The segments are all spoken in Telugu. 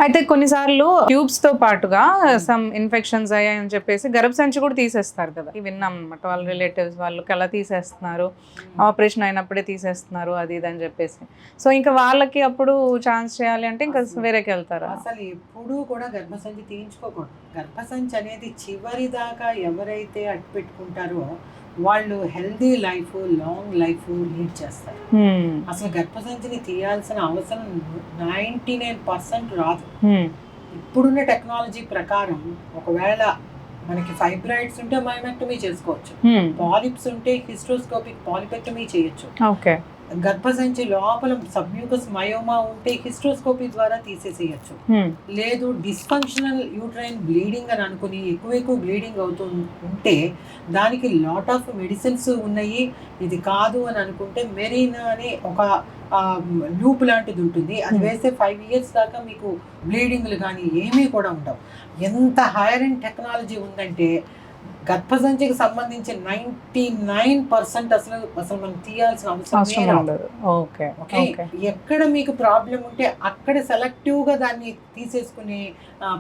అయితే కొన్నిసార్లు ట్యూబ్స్ తో పాటుగా సమ్ ఇన్ఫెక్షన్స్ అయ్యాయని చెప్పేసి గర్భసంచి కూడా తీసేస్తారు కదా, విన్నాం అనమాట. వాళ్ళ రిలేటివ్స్ వాళ్ళకి అలా తీసేస్తున్నారు, ఆపరేషన్ అయినప్పుడే తీసేస్తున్నారు అది ఇది అని చెప్పేసి. సో ఇంకా వాళ్ళకి అప్పుడు ఛాన్స్ చేయాలి అంటే ఇంకా వేరేకి వెళ్తారా? అసలు ఎప్పుడూ కూడా గర్భసంచి తీయించుకోకూడదు. గర్భసంచి అనేది చివరి దాకా ఎవరైతే అట్టు పెట్టుకుంటారో వాళ్ళు healthy life, long life lead చేస్తారు. అసలు గర్భసంచిని తీయాల్సిన అవసరం 99% రాదు. ఇప్పుడున్న టెక్నాలజీ ప్రకారం ఒకవేళ మనకి ఫైబ్రాయిడ్స్ ఉంటే మైమెక్టమీ చేసుకోవచ్చు, పాలిప్స్ ఉంటే హిస్ట్రోస్కోపిక్ పాలిపెక్టమీ చేయొచ్చు. ఓకే. గర్భసంచి లోపల సబ్మ్యూకస్ మయోమా ఉంటే హిస్ట్రోస్కోపీ ద్వారా తీసేసేయచ్చు. లేదు డిస్ఫంక్షనల్ యూట్రైన్ బ్లీడింగ్ అని అనుకుని ఎక్కువ బ్లీడింగ్ అవుతూ ఉంటే దానికి లాట్ ఆఫ్ మెడిసిన్స్ ఉన్నాయి, ఇది కాదు అని అనుకుంటే మెరీనా అని ఒక లూప్ లాంటిది ఉంటుంది, అది వేస్తే 5 years దాకా మీకు బ్లీడింగ్లు కానీ ఏమీ కూడా ఉండవు. ఎంత హైయర్ అండ్ టెక్నాలజీ ఉందంటే గర్భసంచికి సంబంధించి 99% అసలు మనం తీయాల్సిన అవసరం లేదు. ఎక్కడ మీకు ప్రాబ్లం ఉంటే అక్కడ సెలెక్టివ్ గా దాన్ని తీసేసుకునే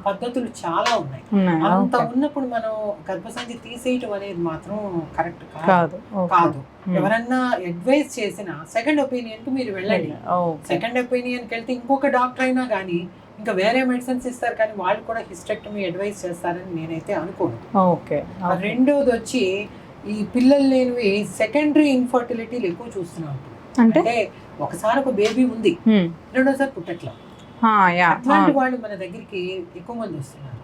పద్ధతులు చాలా ఉన్నాయి. అంత ఉన్నప్పుడు మనం గర్భసంచి తీసేయటం అనేది మాత్రం కరెక్ట్ కాదు. ఎవరన్నా అడ్వైస్ చేసిన సెకండ్ ఒపీనియన్ కి మీరు వెళ్ళండి. సెకండ్ ఒపీనియన్ కి వెళ్తే ఇంకొక డాక్టర్ అయినా కానీ ఇంకా వేరే మెడిసిన్స్ ఇస్తారు, కానీ వాళ్ళు కూడా హిస్టెక్టమీ అడ్వైస్ చేస్తారని నేనైతే అనుకోను. రెండోది వచ్చి ఈ పిల్లలు లేనివి సెకండరీ ఇన్ఫర్టిలిటీలు ఎక్కువ చూస్తున్నాం. అంటే ఒకసారి ఒక బేబీ ఉంది, రెండోసారి పుట్టట్లా, అట్లాంటి వాళ్ళు మన దగ్గరికి ఎక్కువ మంది వస్తున్నారు.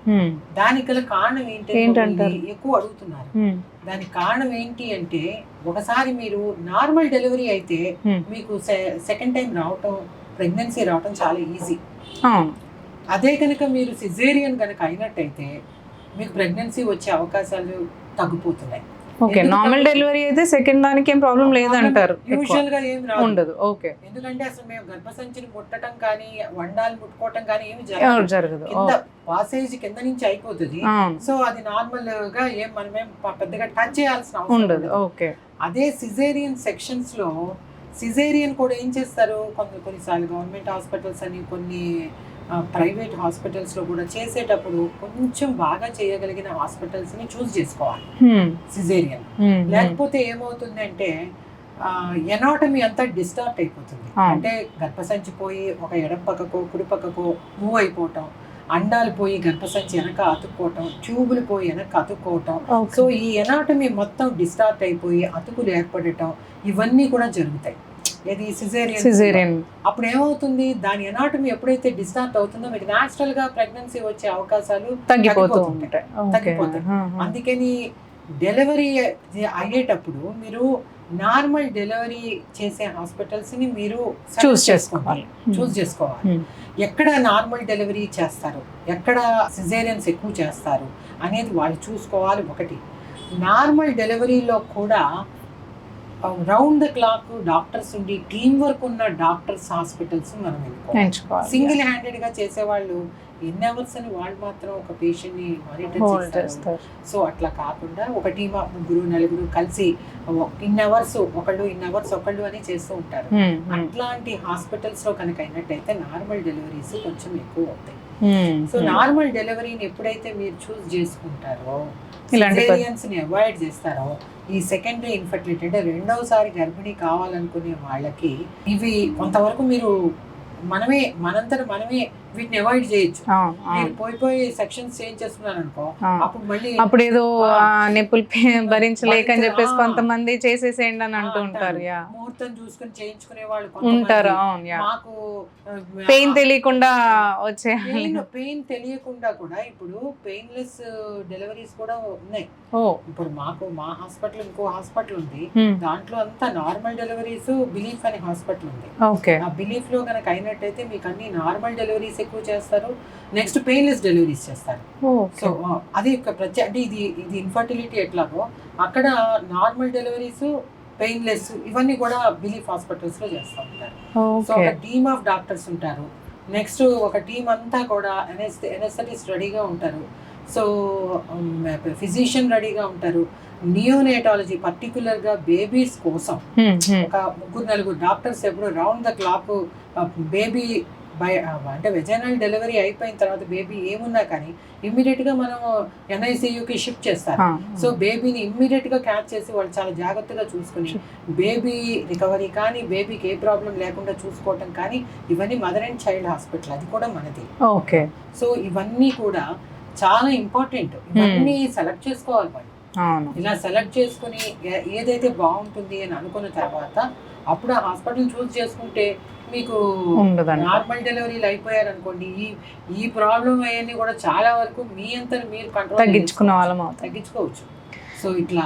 దానికి గల కారణం ఏంటంటే ఎక్కువ అడుగుతున్నారు. దానికి కారణం ఏంటి అంటే ఒకసారి మీరు నార్మల్ డెలివరీ అయితే మీకు సెకండ్ టైం రావటం, ప్రెగ్నెన్సీ రావటం చాలా ఈజీ. అదే కనుక మీరు సిజేరియన్ కనుక అయినట్టయితే మీకు ప్రెగ్నెన్సీ వచ్చే అవకాశాలు తగ్గిపోతున్నాయి. ఓకే, నార్మల్ డెలివరీ అయితే సెకండ్ దానికి ఏం ప్రాబ్లం లేదంటారు, యూజువల్ గా ఏం ఉండదు. ఓకే, ఎందుకంటే అసలు మేము గర్భసంచిని ముట్టడం కానీ వండాలు ముట్టుకోవటం కానీ ఏమి జరగదు, పాసేజ్ కింద నుంచి అయిపోతుంది. సో అది నార్మల్ గా ఏం మనమేం పెద్దగా టచ్ చేయాల్సిన అవసరం ఉండదు. ఓకే. అదే సిజేరియన్ సెక్షన్స్ లో సిజేరియన్ కూడా ఏం చేస్తారు, కొన్నిసార్లు గవర్నమెంట్ హాస్పిటల్స్ అని కొన్ని ప్రైవేట్ హాస్పిటల్స్ లో కూడా చేసేటప్పుడు కొంచెం బాగా చేయగలిగిన హాస్పిటల్స్ ని చూస్ చేసుకోవాలి సిజేరియన్. లేకపోతే ఏమవుతుంది అంటే ఎనాటమీ అంతా డిస్టార్ట్ అయిపోతుంది. అంటే గర్భసంచి పోయి ఒక ఎడం పక్కకో కుడి పక్కకో మూవ్ అయిపోవటం, అండాలు పోయి గర్భసంచి వెనక అతుక్కోవటం, ట్యూబులు పోయి వెనక అతుక్కోవటం. సో ఈ ఎనాటమీ మొత్తం డిస్టార్ట్ అయిపోయి అతుకులు ఏర్పడటం ఇవన్నీ కూడా జరుగుతాయి. ఇది సిజేరియన్. అప్పుడు ఏమవుతుంది, దాని ఎనాటమీ ఎప్పుడైతే డిస్టార్ట్ అవుతుందో మీకు న్యాచురల్ గా ప్రెగ్నెన్సీ వచ్చే అవకాశాలు తగ్గిపోతాయి. అందుకని డెలివరీ అయ్యేటప్పుడు మీరు నార్మల్ డెలివరీ చేసే హాస్పిటల్స్ ని మీరు చూస్ చేసుకోవాలి. ఎక్కడ నార్మల్ డెలివరీ చేస్తారు, ఎక్కడ సిజేరియన్స్ ఎక్కువ చేస్తారు అనేది వాళ్ళు చూసుకోవాలి. ఒకటి, నార్మల్ డెలివరీలో కూడా రౌండ్ ద క్లాక్ డాక్టర్స్ ఉండి టీమ్ వర్క్ ఉన్న డాక్టర్స్ హాస్పిటల్స్ మనం ఎంచుకోవాలి. సింగిల్ హ్యాండెడ్ గా చేసేవాళ్ళు ఎన్ని అవర్స్ అని వాళ్ళు మాత్రం ఒక పేషెంట్ ని మానిటర్ చేస్తారు. సో అట్లా కాకుండా ఒక టీమ్ ఆఫ్ 3-4 కలిసి ఇన్ అవర్స్ ఒకళ్ళు అని చేస్తూ ఉంటారు. అట్లాంటి హాస్పిటల్స్ లో కనుక అయినట్టయితే నార్మల్ డెలివరీస్ కొంచెం ఎక్కువ అవుతాయి. సో నార్మల్ డెలివరీని ఎప్పుడైతే మీరు చూస్ చేసుకుంటారో, సిజేరియన్స్ ని అవాయిడ్ చేస్తారో, ఈ సెకండరీ ఇన్ఫర్టిలిటీ అంటే రెండవసారి గర్భిణీ కావాలనుకునే వాళ్ళకి ఇవి కొంతవరకు మీరు మనమే వీటిని అవాయిడ్ చేయొచ్చు. మీరు పోయి సెక్షన్స్ చేంజ్ చేస్తున్నారు అనుకో, అప్పుడు ఏదో నొప్పులు భరించలేక అని చెప్పేసి కొంతమంది చేసేసేయండి అని అంటూ ఉంటారు. ముహూర్తం చూసుకుని చేయించుకునే వాళ్ళు ఉంటారు. మాకు పెయిన్ తెలియకుండా పెయిన్ తెలియకుండా కూడా ఇప్పుడు పెయిన్లెస్ డెలివరీస్ కూడా ఉన్నాయి. ఇప్పుడు మా హాస్పిటల్ ఇంకో హాస్పిటల్ ఉంది, దాంట్లో అంతా నార్మల్ డెలివరీస్ బిలీఫ్ అనే హాస్పిటల్ ఉంది. ఆ బిలీఫ్ లో కనుక అయినట్టయితే మీకు అన్ని నార్మల్ డెలివరీస్ ఎక్కువ చేస్తారు, నెక్స్ట్ పెయిన్లెస్ డెలివరీస్ చేస్తారు. సో అది అంటే ఇది ఇన్ఫర్టిలిటీ ఎట్లాగో అక్కడ నార్మల్ డెలివరీస్, పెయిన్లెస్ ఇవన్నీ కూడా బిలీఫ్ హాస్పిటల్స్ లో చేస్తూ ఉంటారు. సో ఒక టీమ్ ఆఫ్ డాక్టర్స్ ఉంటారు, నెక్స్ట్ ఒక టీం అంతా కూడా ఎనెస్థెటిస్ట్ రెడీగా ఉంటారు. సో ఫిజిషియన్ రెడీగా ఉంటారు. నియోనేటాలజీ పర్టికులర్గా బేబీస్ కోసం ఒక 3-4 డాక్టర్స్ ఎప్పుడు రౌండ్ ద క్లాక్ బేబీ అంటే వెజైనల్ డెలివరీ అయిపోయిన తర్వాత బేబీ ఏమున్నా కానీ ఇమ్మీడియట్గా మనం NICUకి షిఫ్ట్ చేస్తారు. సో బేబీని ఇమ్మీడియట్గా క్యాచ్ చేసి వాళ్ళు చాలా జాగ్రత్తగా చూసుకుని బేబీ రికవరీ కానీ బేబీకి ఏ ప్రాబ్లం లేకుండా చూసుకోవటం కానీ ఇవన్నీ మదర్ అండ్ చైల్డ్ హాస్పిటల్, అది కూడా మనది. ఓకే. సో ఇవన్నీ కూడా చాలా ఇంపార్టెంట్. ఇవన్నీ సెలెక్ట్ చేసుకోవాలి వాళ్ళు. అవును. ఇలా సెలెక్ట్ చేసుకుని ఏదైతే బాగుంటుంది అని అనుకున్న తర్వాత అప్పుడు ఆ హాస్పిటల్ చూస్ చేసుకుంటే మీకు నార్మల్ డెలివరీలు అయిపోయారు అనుకోండి, ఈ ప్రాబ్లం అవన్నీ కూడా చాలా వరకు మీ అంతా మీరు కంట్రోల్ తగ్గించుకునే వాళ్ళం తగ్గించుకోవచ్చు. సో ఇట్లా